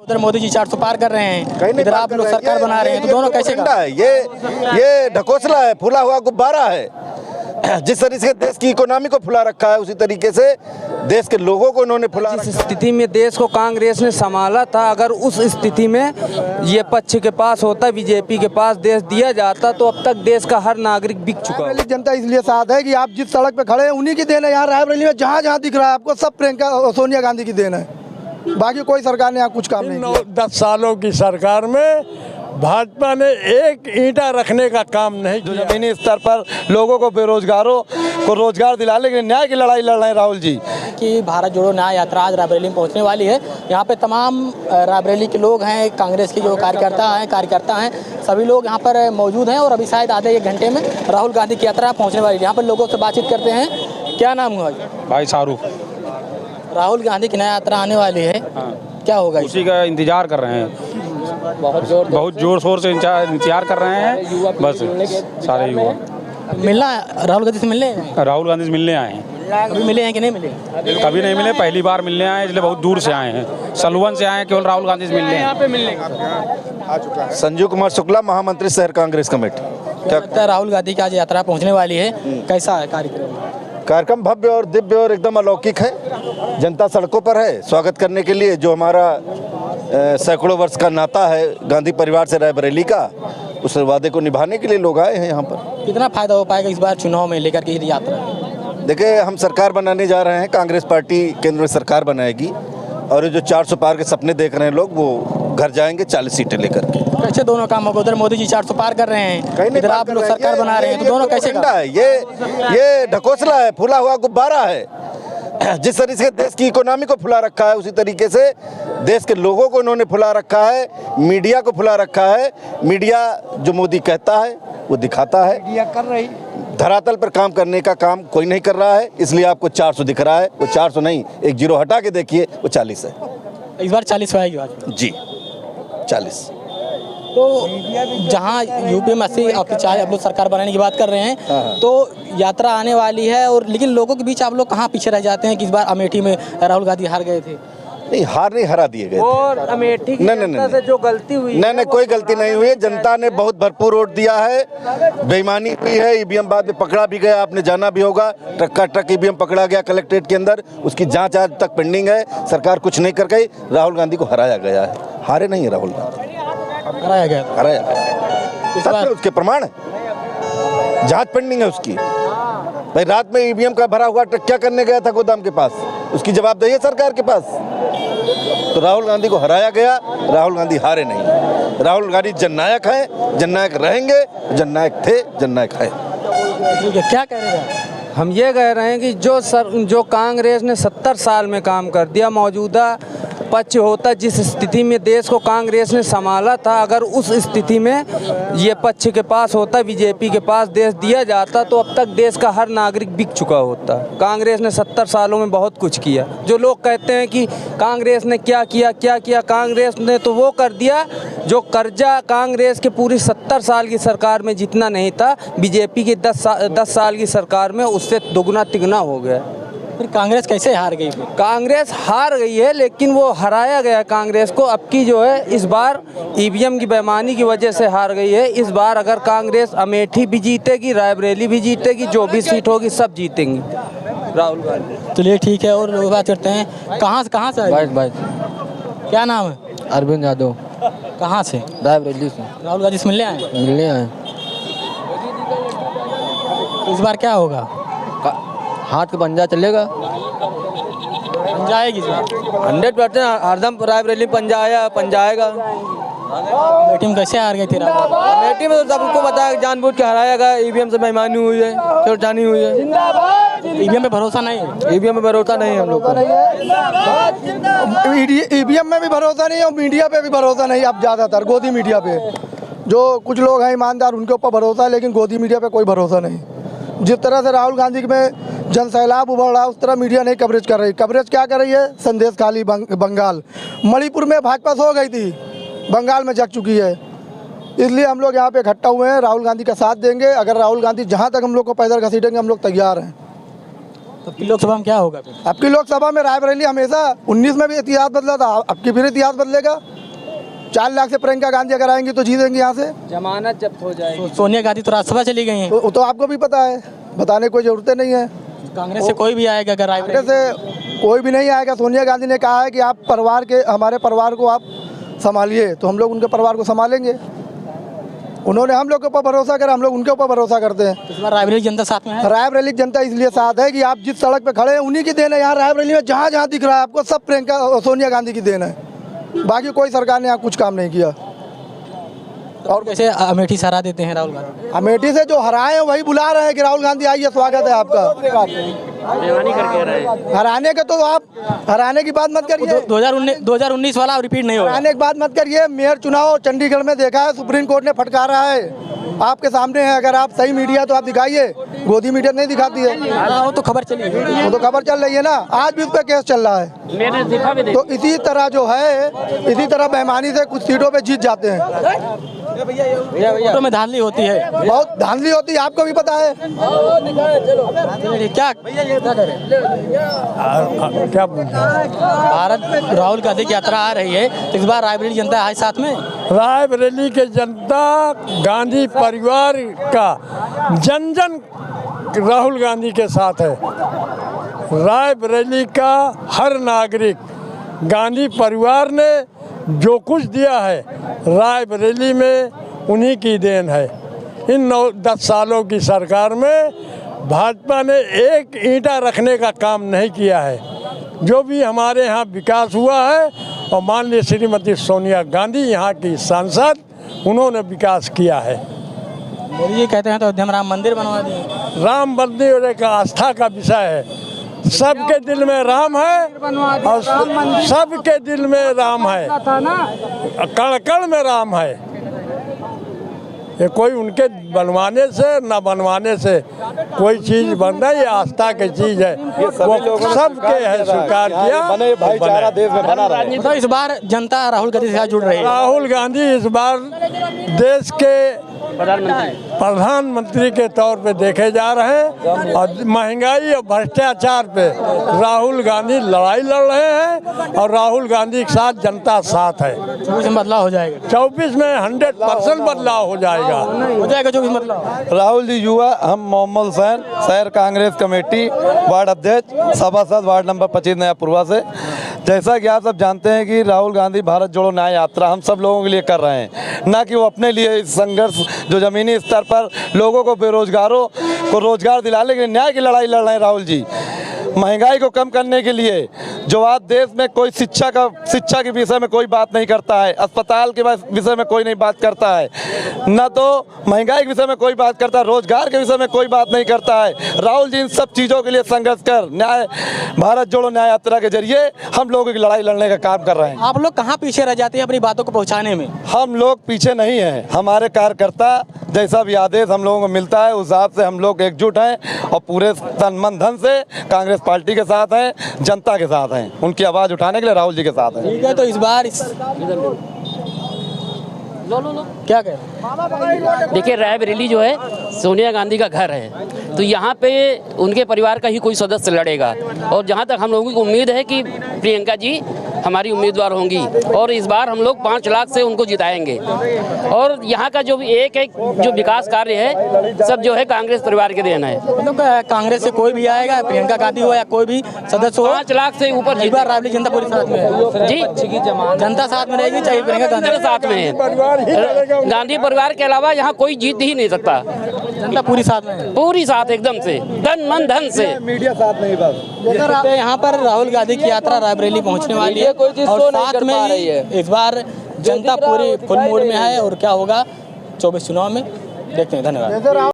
उधर मोदी जी 400 पार कर रहे हैं, इधर आप लोग सरकार बना रहे हैं, तो दोनों कैसे का? ये ढकोसला है, फूला हुआ गुब्बारा है। जिस तरीके से देश की इकोनॉमी को फुला रखा है, उसी तरीके से देश के लोगों को इन्होंने फुला रखा है। जिस स्थिति में देश को कांग्रेस ने संभाला था, अगर उस स्थिति में ये पक्ष के पास होता, बीजेपी के पास देश दिया जाता, तो अब तक देश का हर नागरिक बिक चुका। जनता इसलिए साथ है कि आप जिस सड़क पे खड़े हैं उन्हीं की देन है। यहाँ रायबरेली में जहाँ जहाँ दिख रहा है आपको, सब प्रियंका सोनिया गांधी की देन है। बाकी कोई सरकार ने यहाँ कुछ काम नहीं किया। 10 सालों की सरकार में भाजपा ने एक ईंटा रखने का काम नहीं किया। जमीनी स्तर पर लोगों को, बेरोजगारों को रोजगार दिलाने के लिए न्याय की लड़ाई लड़ रहे हैं राहुल जी। कि भारत जोड़ो न्याय यात्रा आज रायबरेली में पहुंचने वाली है। यहाँ पे तमाम रायबरेली के लोग हैं, कांग्रेस के जो कार्यकर्ता हैं, सभी लोग यहाँ पर मौजूद हैं और अभी शायद आधे 1 घंटे में राहुल गांधी की यात्रा पहुँचने वाली है। यहाँ पर लोगों से बातचीत करते हैं। क्या नाम हुआ भाई? शाहरुख। राहुल गांधी की नया यात्रा आने वाली है, क्या होगा? उसी का इंतजार कर रहे हैं, बहुत जोर शोर से इंतजार कर रहे हैं। बस सारे युवा मिलना राहुल गांधी से मिलने आए हैं। अभी मिले हैं कि नहीं मिले? कभी नहीं मिले, पहली बार मिलने आए, इसलिए बहुत दूर से आए हैं। सलवन से आए हैं, केवल राहुल गांधी से मिलने हैं। संजीव कुमार शुक्ला, महामंत्री शहर कांग्रेस कमेटी। क्या लगता है राहुल गांधी की आज यात्रा पहुंचने वाली है, कैसा है कार्यक्रम? भव्य और दिव्य और एकदम अलौकिक है। जनता सड़कों पर है स्वागत करने के लिए। जो हमारा सैकड़ों वर्ष का नाता है गांधी परिवार से रायबरेली का, उस वादे को निभाने के लिए लोग आए हैं यहाँ पर। कितना फायदा हो पाएगा इस बार चुनाव में लेकर के यात्रा? देखिए, हम सरकार बनाने जा रहे हैं, कांग्रेस पार्टी केंद्र में सरकार बनाएगी और जो 400 पार के सपने देख रहे हैं लोग, वो घर जाएंगे 40 सीटें लेकर के। कैसे दोनों काम होगा? उधर मोदी जी 400 पार कर रहे हैं, इधर आप लोग सरकार बना रहे हैं, तो दोनों कैसे का? ये ढकोसला है, फूला हुआ गुब्बारा है। जिस तरीके से देश की इकोनॉमी को फुला रखा है, उसी तरीके से देश के लोगों को इन्होंने फुला रखा है, मीडिया को फुला रखा है। मीडिया जो मोदी कहता है वो दिखाता है, मीडिया कर रही। धरातल पर काम करने का काम कोई नहीं कर रहा है, इसलिए आपको 400 दिख रहा है। वो 400 नहीं, एक 0 हटा के देखिए, वो 40 है। इस बार 40 आएगी बात जी, 40। तो जहाँ यूपी में 80 आपकी चाहे आप लोग सरकार बनाने की बात कर रहे हैं, तो यात्रा आने वाली है, और लेकिन लोगों के बीच आप लोग कहाँ पीछे रह जाते हैं कि इस बार अमेठी में राहुल गांधी हार गए थे? नहीं, हार नहीं, हरा दिए गए और अमेठी की जनता से जो गलती हुई, नहीं, कोई गलती नहीं हुई है। जनता ने बहुत भरपूर वोट दिया है। बेईमानी हुई है, ईवीएम बाद में पकड़ा भी गया, आपने जाना भी होगा। ट्रक का ट्रक ईवीएम पकड़ा गया कलेक्ट्रेट के अंदर, उसकी जांच आज तक पेंडिंग है। सरकार कुछ नहीं कर गई, राहुल गांधी को हराया गया है। हारे नहीं है राहुल गांधी, हराया गया। उसके प्रमाण है, जांच पेंडिंग है उसकी। भाई, रात में ईवीएम का भरा हुआ ट्रक क्या करने गया था गोदाम के पास, उसकी जवाबदेही है सरकार के पास। तो राहुल गांधी को हराया गया, राहुल गांधी हारे नहीं। राहुल गांधी जननायक है, जननायक रहेंगे, जननायक थे, जननायक है। क्या कह रहे हैं? हम ये कह रहे हैं कि जो कांग्रेस ने 70 साल में काम कर दिया, मौजूदा पक्ष होता, जिस स्थिति में देश को कांग्रेस ने संभाला था, अगर उस स्थिति में ये पक्ष के पास होता, बीजेपी के पास देश दिया जाता, तो अब तक देश का हर नागरिक बिक चुका होता। कांग्रेस ने 70 सालों में बहुत कुछ किया। जो लोग कहते हैं कि कांग्रेस ने क्या किया, कांग्रेस ने तो वो कर दिया जो कर्जा कांग्रेस के पूरी 70 साल की सरकार में जितना नहीं था, बीजेपी की 10 साल की सरकार में उससे दोगुना तिगुना हो गया। फिर कांग्रेस कैसे हार गई? कांग्रेस हार गई है, लेकिन वो हराया गया कांग्रेस को। अब की जो है, इस बार ईवीएम की बेईमानी की वजह से हार गई है। इस बार अगर कांग्रेस अमेठी भी जीतेगी, रायबरेली भी जीतेगी, जो भी सीट होगी सब जीतेंगी राहुल गांधी। चलिए ठीक है, और बात करते हैं। कहाँ से आए? भाई क्या नाम है? अरविंद यादव। कहाँ से? रायबरेली से। राहुल गांधी से मिलने आए? इस बार क्या होगा? हाथ का पंजा चलेगा, पंजा आएगी इस बार 100%। हरदम रायबरेली पंजा आएगा। अमेठी में कैसे हार गए थे? अमेठी में तो सबको पता है, जानबूझ के हराया गया। ईवीएम से बेईमानी हुई है, छेड़छानी हुई है। ईवीएम पे भरोसा नहीं है? ईवीएम में भरोसा नहीं है हम लोग को। ईवीएम में भी भरोसा नहीं है और मीडिया पे भी भरोसा नहीं। अब ज़्यादातर गोदी मीडिया पे जो कुछ लोग हैं ईमानदार, उनके ऊपर भरोसा है, लेकिन गोदी मीडिया पे कोई भरोसा नहीं। जिस तरह से राहुल गांधी में जन सैलाब उभर रहा है, उस तरह मीडिया नहीं कवरेज कर रही। कवरेज क्या कर रही है? संदेश खाली बंगाल, मणिपुर में भाजपा सो गई थी, बंगाल में जग चुकी है। इसलिए हम लोग यहाँ पे इकट्ठा हुए हैं, राहुल गांधी का साथ देंगे। अगर राहुल गांधी जहाँ तक हम लोग को पैदल घसीटेंगे, हम लोग तैयार हैं। तो लोकसभा में क्या होगा? अब की लोकसभा में रायबरेली हमेशा 19 में भी इतिहास बदला था, अब की फिर इतिहास बदलेगा। 4 लाख से प्रियंका गांधी अगर आएंगी तो जीतेंगे यहाँ से। जमानत जब्त हो जाएगी। सोनिया गांधी तो राज्यसभा चली गई हैं। तो आपको भी पता है, बताने की कोई ज़रूरत नहीं है। कांग्रेस से कोई भी आएगा अगर कांग्रेस से कोई भी नहीं आएगा। सोनिया गांधी ने कहा है कि आप हमारे परिवार को आप संभालिए, तो हम लोग उनके परिवार को संभालेंगे। उन्होंने हम लोग के ऊपर भरोसा करा, हम लोग उनके ऊपर भरोसा करते हैं। इस बार रायबरेली जनता साथ में है। रायबरेली जनता इसलिए साथ है कि आप जिस सड़क पे खड़े हैं उन्हीं की देन है। यहाँ रायबरेली में जहाँ जहाँ दिख रहा है आपको सब प्रियंका और सोनिया गांधी की देन है। बाकी कोई सरकार ने यहाँ कुछ काम नहीं किया। और कैसे अमेठी से हरा देते हैं राहुल गांधी? अमेठी से जो हराए हैं वही बुला रहे हैं कि राहुल गांधी आइए, स्वागत है आपका। हराने के तो आप हराने की बात मत करिए। 2019 वाला रिपीट नहीं होगा। हराने की बात मत करिए। मेयर चुनाव चंडीगढ़ में देखा है, सुप्रीम कोर्ट ने फटकारा है, आपके सामने है। अगर आप सही मीडिया तो आप दिखाइए, गोदी मीडिया नहीं दिखाती है। वो तो खबर चली है, वो तो खबर चल रही है ना, आज भी उस पर केस चल रहा है। तो इसी तरह जो है, इसी तरह बेईमानी से कुछ सीटों पे जीत जाते हैं। वोटों में धांधली होती है, बहुत धांधली होती है, आपको भी पता है। क्या क्या भारत राहुल गांधी की यात्रा आ रही है, तो इस बार रायबरेली जनता है साथ में। रायबरेली के जनता गांधी परिवार का जन जन राहुल गांधी के साथ है। रायबरेली का हर नागरिक गांधी परिवार ने जो कुछ दिया है रायबरेली में उन्हीं की देन है। इन 9-10 सालों की सरकार में भाजपा ने एक ईंटा रखने का काम नहीं किया है। जो भी हमारे यहाँ विकास हुआ है, और माननीय श्रीमती सोनिया गांधी यहाँ की सांसद, उन्होंने विकास किया है। मोदी जी कहते हैं तो अयोध्या में राम मंदिर बनवा दिए। राम मंदिर एक आस्था का विषय है। सबके दिल में राम है और सबके दिल में राम है, कण कण में राम है। ये कोई उनके बनवाने से न बनवाने से कोई चीज बनना, ये आस्था की चीज है। वो सबके है, स्वीकार किया, भाईचारा देश में बना रहे। तो इस बार जनता राहुल गांधी के साथ जुड़ रही है। राहुल गांधी इस बार देश के प्रधानमंत्री के तौर पे देखे जा रहे हैं, और महंगाई और भ्रष्टाचार पे राहुल गांधी लड़ाई लड़ रहे हैं, और राहुल गांधी के साथ जनता साथ है। 24 में बदलाव हो जाएगा। 24 में 100% बदलाव हो जाएगा। हो जाएगा 24 मतलब। राहुल जी युवा, हम मोहम्मद हुसैन, शहर कांग्रेस कमेटी वार्ड अध्यक्ष, सभासद वार्ड नंबर 25 नयापुरवा से। जैसा कि आप सब जानते हैं कि राहुल गांधी भारत जोड़ो न्याय यात्रा हम सब लोगों के लिए कर रहे हैं, ना कि वो अपने लिए। इस संघर्ष जो ज़मीनी स्तर पर लोगों को, बेरोजगारों को रोजगार दिलाने के लिए न्याय की लड़ाई लड़ रहे हैं राहुल जी। महंगाई को कम करने के लिए जो आज देश में कोई शिक्षा के विषय में कोई बात नहीं करता है, अस्पताल के विषय में कोई नहीं बात करता है, न तो महंगाई के विषय में कोई बात करता है, रोजगार के विषय में कोई बात नहीं करता है। राहुल जी इन सब चीज़ों के लिए संघर्ष कर भारत जोड़ो न्याय यात्रा के जरिए हम लोगों की लड़ाई लड़ने का काम कर रहे हैं। आप लोग कहाँ पीछे रह जाते हैं अपनी बातों को पहुँचाने में? हम लोग पीछे नहीं हैं। हमारे कार्यकर्ता जैसा भी आदेश हम लोगों को मिलता है, उस हिसाब से हम लोग एकजुट हैं और पूरे तन मन धन से कांग्रेस पार्टी के साथ हैं, जनता के साथ हैं, उनकी आवाज़ उठाने के लिए राहुल जी के साथ हैं। ठीक है, तो इस बार क्या कह देखिए, रायबरेली जो है सोनिया गांधी का घर है, तो यहाँ पे उनके परिवार का ही कोई सदस्य लड़ेगा। और जहाँ तक हम लोगों की उम्मीद है कि प्रियंका जी हमारी उम्मीदवार होंगी, और इस बार हम लोग 5 लाख से उनको जिताएंगे। और यहाँ का जो एक जो विकास कार्य है सब जो है कांग्रेस परिवार के देन है। मतलब कांग्रेस से कोई भी आएगा, प्रियंका गांधी हो या कोई भी सदस्य हो, 5 लाख से ऊपर इस बार रायबरेली जनता पूरी साथ में है जी। जनता साथ में रहेगी, चाहे प्रियंका गांधी साथ में है। गांधी परिवार के अलावा यहाँ कोई जीत ही नहीं सकता। जनता पूरी साथ में है, पूरी साथ एकदम से, तन मन धन से। मीडिया साथ नहीं बस। यहाँ पर राहुल गांधी की यात्रा रायबरेली पहुँचने वाली है, और साथ में ही इस बार जनता पूरी फुल मूड में है। और क्या होगा 24 चुनाव में, देखते हैं। धन्यवाद।